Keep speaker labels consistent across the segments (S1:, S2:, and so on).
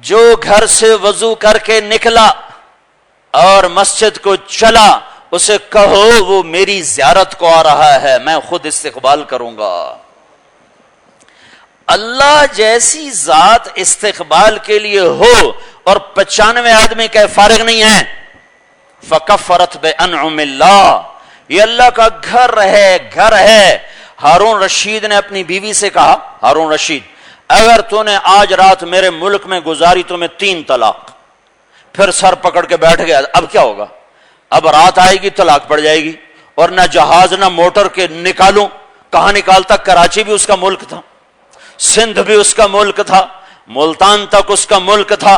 S1: جو گھر سے وضو کر کے نکلا اور مسجد کو چلا اسے کہو وہ میری زیارت کو آ رہا ہے، میں خود استقبال کروں گا۔ اللہ جیسی ذات استقبال کے لیے ہو اور 95 آدمی کہ فارغ نہیں ہے، فکفرت بانعم اللہ، یہ اللہ کا گھر ہے۔ ہارون رشید نے اپنی بیوی سے کہا، ہارون رشید اگر تو نے آج رات میرے ملک میں گزاری تو میں 3 طلاق۔ پھر سر پکڑ کے بیٹھ گیا، اب کیا ہوگا؟ اب رات آئے گی طلاق پڑ جائے گی، اور نہ جہاز نہ موٹر کے نکالوں، کہاں نکالتا؟ کراچی بھی اس کا ملک تھا، سندھ بھی اس کا ملک تھا، ملتان تک اس کا ملک تھا۔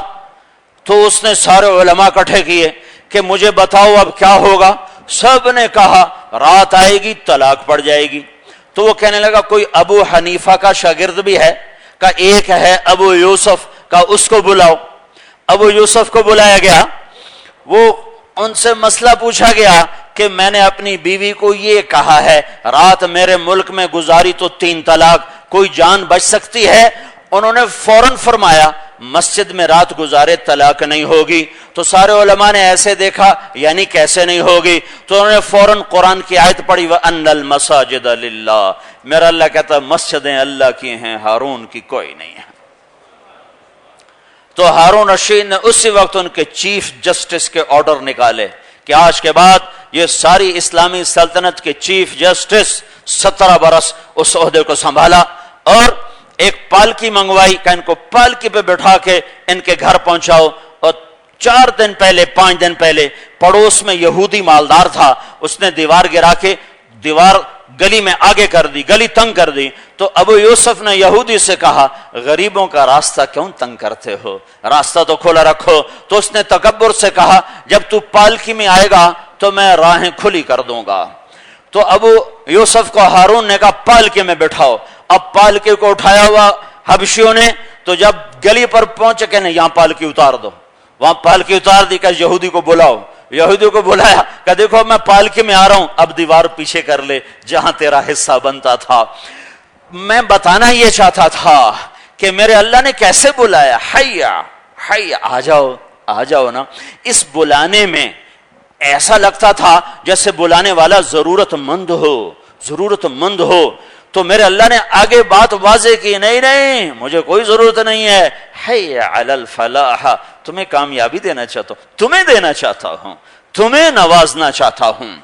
S1: تو اس نے سارے علماء اکٹھے کیے کہ مجھے بتاؤ اب کیا ہوگا؟ سب نے کہا رات آئے گی طلاق پڑ جائے گی۔ تو وہ کہنے لگا کوئی ابو حنیفہ کا شاگرد بھی ہے؟ کہ ایک ہے ابو یوسف، کا اس کو بلاؤ۔ ابو یوسف کو بلایا گیا، وہ ان سے مسئلہ پوچھا گیا کہ میں نے اپنی بیوی کو یہ کہا ہے رات میرے ملک میں گزاری تو 3 طلاق، کوئی جان بچ سکتی ہے؟ انہوں نے فوراً فرمایا مسجد میں رات گزارے طلاق نہیں ہوگی۔ تو سارے علماء نے ایسے دیکھا، یعنی کیسے نہیں ہوگی؟ تو انہوں نے فوراً قرآن کی آیت پڑھی وَأَنَّ الْمَسَاجِدَ لِلَّهِ، میرا اللہ کہتا ہے مسجدیں اللہ کی ہیں، ہارون کی کوئی نہیں ہے۔ تو ہارون رشید نے اسی وقت ان کے چیف جسٹس کے آرڈر نکالے کہ آج کے بعد یہ ساری اسلامی سلطنت کے چیف جسٹس 17 برس اس عہدے کو سنبھالا، اور ایک پالکی منگوائی کہ ان کو پالکی پہ بٹھا کے ان کے گھر پہنچاؤ۔ اور 4 دن پہلے 5 دن پہلے پڑوس میں یہودی مالدار تھا، اس نے دیوار گرا کے دیوار گلی میں آگے کر دی، گلی تنگ کر دی۔ تو ابو یوسف نے یہودی سے کہا غریبوں کا راستہ کیوں تنگ کرتے ہو، راستہ تو کھلا رکھو۔ تو اس نے تکبر سے کہا جب تو پالکی میں آئے گا تو میں راہیں کھلی کر دوں گا۔ تو ابو یوسف کو ہارون نے کہا پالکی میں بٹھاؤ۔ اب پالکی کو اٹھایا ہوا حبشیوں نے، تو جب گلی پر پہنچے کہ نہیں یہاں پالکی اتار دو، وہاں پالکی اتار دی کہ یہودی کو بلاؤ۔ یہودی کو بلایا کہ دیکھو میں پالکی میں آ رہا ہوں، اب دیوار پیچھے کر لے جہاں تیرا حصہ بنتا تھا۔ میں بتانا یہ چاہتا تھا کہ میرے اللہ نے کیسے بلایا، حیا حیا، آ جاؤ آ جاؤ نا۔ اس بلانے میں ایسا لگتا تھا جیسے بلانے والا ضرورت مند ہو۔ تو میرے اللہ نے آگے بات واضح کی، نہیں مجھے کوئی ضرورت نہیں ہے، حی علی الفلاح، تمہیں کامیابی دینا چاہتا ہوں، تمہیں دینا چاہتا ہوں، تمہیں نوازنا چاہتا ہوں۔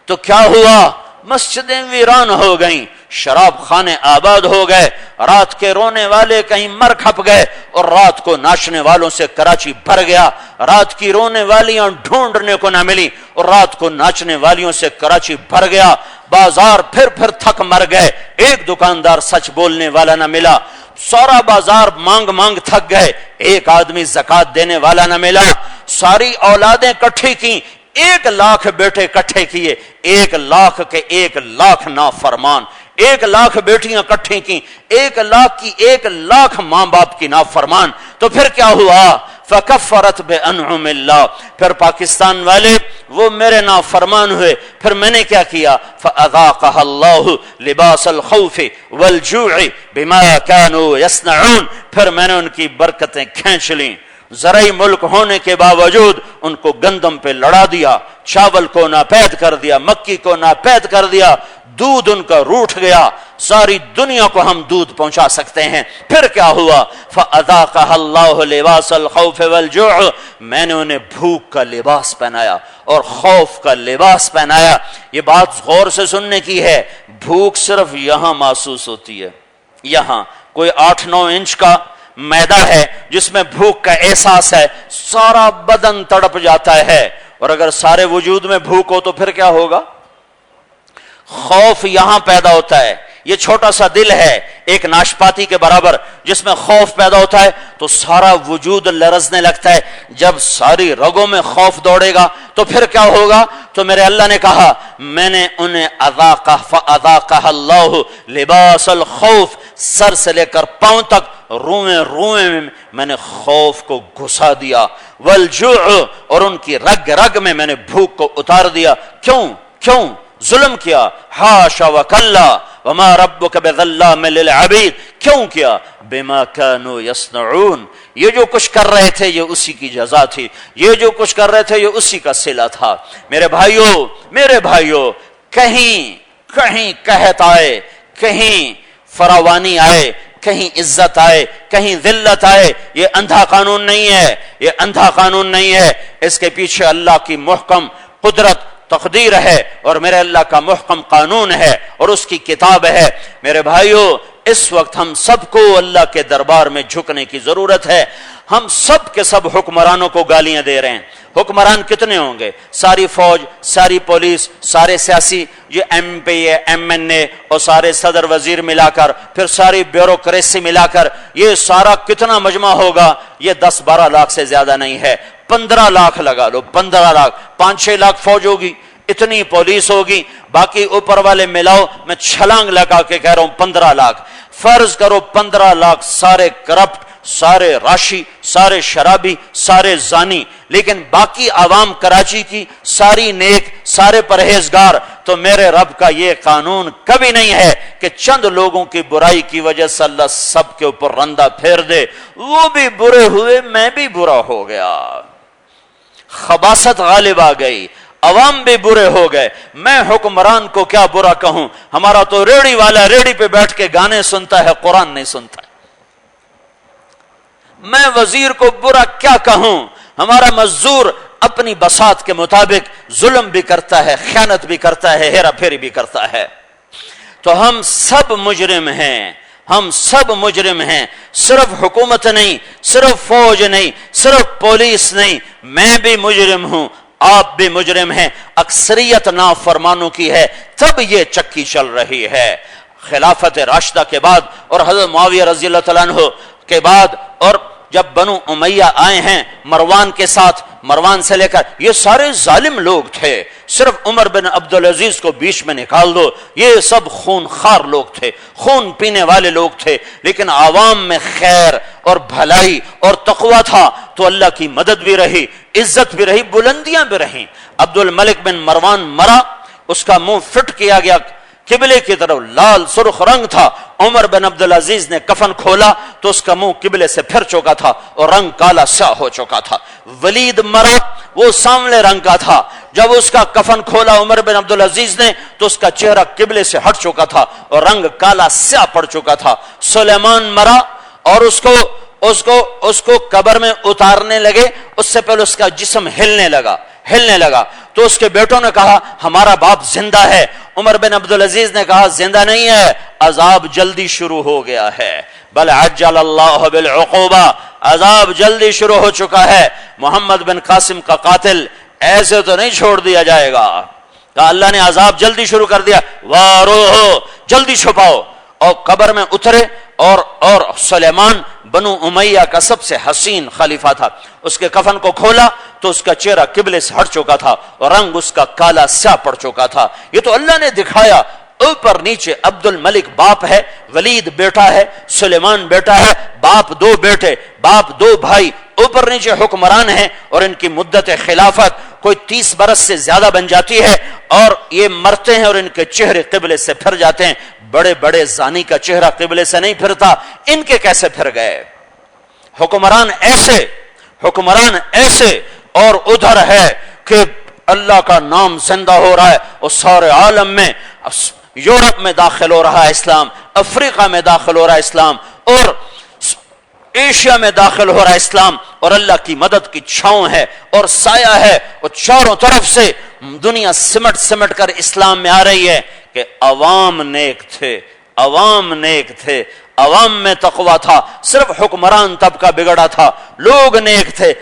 S1: تو کیا ہوا؟ مسجدیں ویران ہو گئیں، شراب خانے آباد ہو گئے، رات کے رونے والے کہیں مر کھپ گئے، اور رات کو ناچنے والوں سے کراچی بھر گیا۔ رات کی رونے والیاں ڈھونڈنے کو نہ ملی، اور رات کو ناچنے والیوں سے کراچی بھر گیا۔ بازار پھر تھک مر گئے، ایک دکاندار سچ بولنے والا نہ ملا، سارا بازار مانگ تھک گئے، ایک آدمی زکات دینے والا نہ ملا۔ ساری اولادیں کٹھی کی، 1 لاکھ بیٹے اکٹھے کیے، 1 لاکھ کے 1 لاکھ نافرمان، 1 لاکھ بیٹیاں اکٹھی کی، 1 لاکھ کی 1 لاکھ ماں باپ کی نافرمان۔ تو پھر کیا ہوا؟ فکفرت بانعم اللہ، پھر پاکستان والے وہ میرے نافرمان ہوئے، پھر میں نے کیا کیا؟ فاذاقها اللہ لباس الخوف والجوع بما كانوا يصنعون، پھر میں نے ان کی برکتیں کھینچ لیں۔ زرعی ملک ہونے کے باوجود ان کو گندم پہ لڑا دیا، چاول کو ناپید کر دیا، مکی کو ناپید کر دیا، دودھ ان کا روٹھ گیا، ساری دنیا کو ہم دودھ پہنچا سکتے ہیں۔ پھر کیا ہوا؟ فَأَذَاقَهَا اللَّهُ لِبَاسَ الْخَوْفِ وَالْجُوعِ، میں نے انہیں بھوک کا لباس پہنایا اور خوف کا لباس پہنایا۔ یہ بات غور سے سننے کی ہے، بھوک صرف یہاں محسوس ہوتی ہے، یہاں کوئی 8-9 انچ کا میدہ ہے جس میں بھوک کا احساس ہے، سارا بدن تڑپ جاتا ہے۔ اور اگر سارے وجود میں بھوک ہو تو پھر کیا ہوگا؟ خوف یہاں پیدا ہوتا ہے، یہ چھوٹا سا دل ہے ایک ناشپاتی کے برابر، جس میں خوف پیدا ہوتا ہے تو سارا وجود لرزنے لگتا ہے۔ جب ساری رگوں میں خوف دوڑے گا تو پھر کیا ہوگا؟ تو میرے اللہ نے کہا میں نے انہیں فَأَذَاقَهَا اللَّهُ لِبَاسَ الْخَوْفِ، سر سے لے کر پاؤں تک روئیں میں میں نے خوف کو گھسا دیا، وَالْجُوعُ، اور ان کی رگ رگ میں میں نے بھوک کو اتار دیا۔ کیوں ظلم کیا؟ حاشا وکلا، وما ربک بظلام للعبید، کیوں کیا؟ بما کانوا یصنعون، یہ جو کچھ کر رہے تھے یہ اسی کی جزا تھی، یہ جو کچھ کر رہے تھے یہ اسی کا صلہ تھا۔ میرے بھائیوں، کہیں قحط آئے، کہیں فراوانی آئے، کہیں عزت آئے، کہیں ذلت آئے، یہ اندھا قانون نہیں ہے، یہ اندھا قانون نہیں ہے، اس کے پیچھے اللہ کی محکم قدرت تقدیر ہے، اور میرے اللہ کا محکم قانون ہے، اور اس کی کتاب ہے۔ میرے بھائیوں، اس وقت ہم سب کو اللہ کے دربار میں جھکنے کی ضرورت ہے۔ ہم سب کے سب حکمرانوں کو گالیاں دے رہے ہیں۔ حکمران کتنے ہوں گے؟ ساری فوج، ساری پولیس، سارے سیاسی، یہ ایم پی اے، ایم این اے، اور سارے صدر وزیر ملا کر، پھر ساری بیوروکریسی ملا کر، یہ سارا کتنا مجمع ہوگا؟ یہ 10-12 لاکھ سے زیادہ نہیں ہے۔ 15 لاکھ لگا لو، 15 لاکھ، 5-6 لاکھ فوج ہوگی، اتنی پولیس ہوگی، باقی اوپر والے ملاؤ، میں چھلانگ لگا کے کہہ رہا ہوں 15 لاکھ۔ فرض کرو 15 لاکھ سارے کرپٹ، سارے راشی، سارے شرابی، سارے زانی، لیکن باقی عوام کراچی کی ساری نیک، سارے پرہیزگار، تو میرے رب کا یہ قانون کبھی نہیں ہے کہ چند لوگوں کی برائی کی وجہ سے اللہ سب کے اوپر رندہ پھیر دے، وہ بھی برے ہوئے میں بھی برا ہو گیا، خباثت غالب آ گئی، عوام بھی برے ہو گئے، میں حکمران کو کیا برا کہوں؟ ہمارا تو ریڑھی والا ریڑھی پہ بیٹھ کے گانے سنتا ہے، قرآن نہیں سنتا ہے۔ میں وزیر کو برا کیا کہوں؟ ہمارا مزدور اپنی بساط کے مطابق ظلم بھی کرتا ہے، خیانت بھی کرتا ہے، ہیرا پھیری بھی کرتا ہے۔ تو ہم سب مجرم ہیں، ہم سب مجرم ہیں، صرف حکومت نہیں، صرف فوج نہیں، صرف پولیس نہیں، میں بھی مجرم ہوں، آپ بھی مجرم ہیں، اکثریت نافرمانوں کی ہے، تب یہ چکی چل رہی ہے۔ خلافت راشدہ کے بعد اور حضرت معاویہ رضی اللہ تعالیٰ عنہ کے بعد، اور جب بنو امیہ آئے ہیں مروان کے ساتھ، مروان سے لے کر یہ سارے ظالم لوگ تھے، صرف عمر بن عبدالعزیز کو بیچ میں نکال دو، یہ سب خون خار لوگ تھے، خون پینے والے لوگ تھے، لیکن عوام میں خیر اور بھلائی اور تقوی تھا، تو اللہ کی مدد بھی رہی، عزت بھی رہی، بلندیاں بھی رہیں۔ عبد الملک بن مروان مرا، اس کا منہ فٹ کیا گیا قبلے کی طرف، لال سرخ رنگ تھا، عمر بن عبدالعزیز نے کفن کھولا تو اس کا منہ قبلے سے پھر چکا تھا اور رنگ کالا سیاہ ہو چکا تھا۔ ولید مرا، وہ سامنے رنگ کا تھا، جب اس کا کفن کھولا عمر بن عبدالعزیز نے تو اس کا چہرہ قبلے سے ہٹ چکا تھا اور رنگ کالا سیاہ پڑ چکا تھا۔ سلیمان مرا اور اس کو قبر میں اتارنے لگے، اس سے پہلے اس کا جسم ہلنے لگا تو اس کے بیٹوں نے کہا ہمارا باپ زندہ ہے۔ عمر بن عبدالعزیز نے کہا زندہ نہیں ہے، عذاب جلدی شروع ہو گیا ہے، بل عجل اللہ بالعقوبہ، عذاب جلدی شروع ہو چکا ہے، محمد بن قاسم کا قاتل ایسے تو نہیں چھوڑ دیا جائے گا۔ کہا اللہ نے عذاب جلدی شروع کر دیا، واروہ، جلدی چھپاؤ، اور قبر میں اترے، اور سلیمان بنو امیہ کا سب سے حسین خلیفہ تھا، اس کے کفن کو کھولا تو اس کا چہرہ قبلے سے ہٹ چکا تھا اور رنگ اس کا کالا سیاہ پڑ چکا تھا۔ یہ تو اللہ نے دکھایا، اوپر نیچے عبد الملک باپ ہے، ولید بیٹا ہے، سلیمان بیٹا ہے، باپ دو بیٹے، باپ دو بھائی، اوپر نیچے حکمران ہیں، اور ان کی مدت خلافت کوئی 30 برس سے زیادہ بن جاتی ہے، اور یہ مرتے ہیں اور ان کے چہرے قبلے سے پھر جاتے ہیں۔ بڑے بڑے زانی کا چہرہ قبلے سے نہیں پھرتا، ان کے کیسے پھر گئے؟ حکمران ایسے اور ادھر ہے کہ اللہ کا نام زندہ ہو رہا ہے، اور سارے عالم میں، یورپ میں داخل ہو رہا ہے اسلام، افریقہ میں داخل ہو رہا ہے اسلام، اور ایشیا میں داخل ہو رہا ہے اسلام، اور اللہ کی مدد کی چھاؤں ہے اور سایہ ہے، اور چاروں طرف سے دنیا سمٹ کر اسلام میں آ رہی ہے کہ عوام نیک تھے، عوام میں تقوی تھا، صرف حکمران طبقہ بگڑا تھا، لوگ نیک تھے،